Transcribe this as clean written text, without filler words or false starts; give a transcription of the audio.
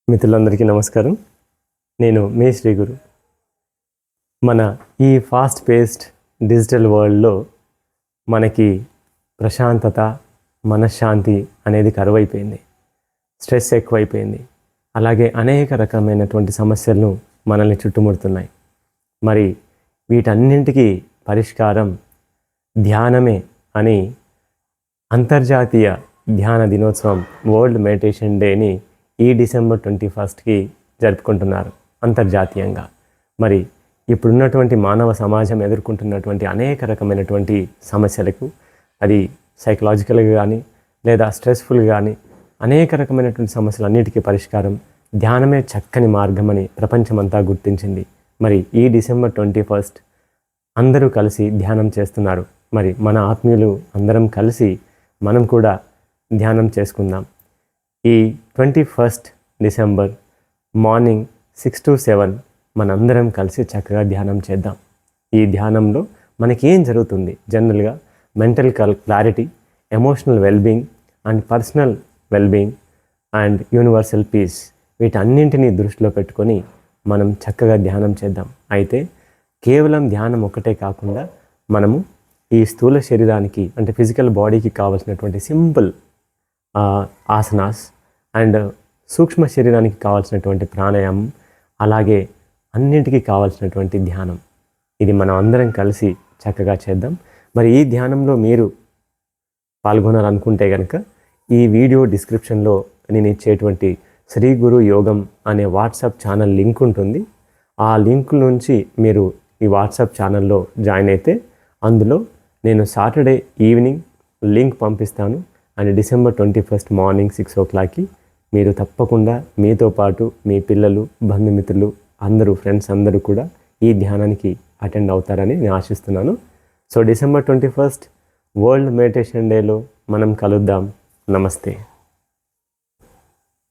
మిత్రులందరికీ నమస్కారం. నేను మీ శ్రీ గురు. మన ఈ ఫాస్ట్ పేస్డ్ డిజిటల్ వరల్డ్లో మనకి ప్రశాంతత, మనశ్శాంతి అనేది కరువైపోయింది. స్ట్రెస్ ఎక్కువైపోయింది. అలాగే అనేక రకమైనటువంటి సమస్యలను మనల్ని చుట్టుముడుతున్నాయి. మరి వీటన్నింటికీ పరిష్కారం ధ్యానమే అని అంతర్జాతీయ ధ్యాన దినోత్సవం వరల్డ్ మెడిటేషన్ డేని ఈ డిసెంబర్ 21కి జరుపుకుంటున్నారు అంతర్జాతీయంగా. మరి ఇప్పుడున్నటువంటి మానవ సమాజం ఎదుర్కొంటున్నటువంటి అనేక రకమైనటువంటి సమస్యలకు, అది సైకలాజికల్గా కానీ లేదా స్ట్రెస్ఫుల్గా కానీ అనేక రకమైనటువంటి సమస్యలన్నిటికీ పరిష్కారం ధ్యానమే చక్కని మార్గమని ప్రపంచమంతా గుర్తించింది. మరి ఈ డిసెంబర్ 21 అందరూ కలిసి ధ్యానం చేస్తున్నారు. మరి మన ఆత్మీయులు అందరం కలిసి మనం కూడా ధ్యానం చేసుకుందాం. ఈ 21 డిసెంబర్ మార్నింగ్ 6 to 7 మనందరం కలిసి చక్కగా ధ్యానం చేద్దాం. ఈ ధ్యానంలో మనకి ఏం జరుగుతుంది? జనరల్గా mental clarity, emotional wellbeing and personal wellbeing and universal piece, వీటన్నింటినీ దృష్టిలో పెట్టుకొని మనం చక్కగా ధ్యానం చేద్దాం. అయితే కేవలం ధ్యానం ఒక్కటే కాకుండా మనము ఈ స్థూల శరీరానికి అంటే ఫిజికల్ బాడీకి కావాల్సినటువంటి సింపుల్ ఆసనాస్ అండ్ సూక్ష్మ శరీరానికి కావాల్సినటువంటి ప్రాణాయామం, అలాగే అన్నింటికీ కావాల్సినటువంటి ధ్యానం, ఇది మనం అందరం కలిసి చక్కగా చేద్దాం. మరి ఈ ధ్యానంలో మీరు పాల్గొనాలనుకుంటే కనుక ఈ వీడియో డిస్క్రిప్షన్లో నేను ఇచ్చేటువంటి శ్రీ గురు యోగం అనే వాట్సాప్ ఛానల్ లింక్ ఉంటుంది. ఆ లింక్ నుంచి మీరు ఈ వాట్సాప్ ఛానల్లో జాయిన్ అయితే అందులో నేను సాటర్డే ఈవినింగ్ లింక్ పంపిస్తాను. అండ్ డిసెంబర్ 21 మార్నింగ్ 6 o'clockకి మీరు తప్పకుండా మీతో పాటు మీ పిల్లలు, బంధుమిత్రులు అందరూ, ఫ్రెండ్స్ అందరూ కూడా ఈ ధ్యానానికి అటెండ్ అవుతారని నేను ఆశిస్తున్నాను. సో డిసెంబర్ 21 వరల్డ్ మెడిటేషన్ డేలో మనం కలుద్దాం. నమస్తే.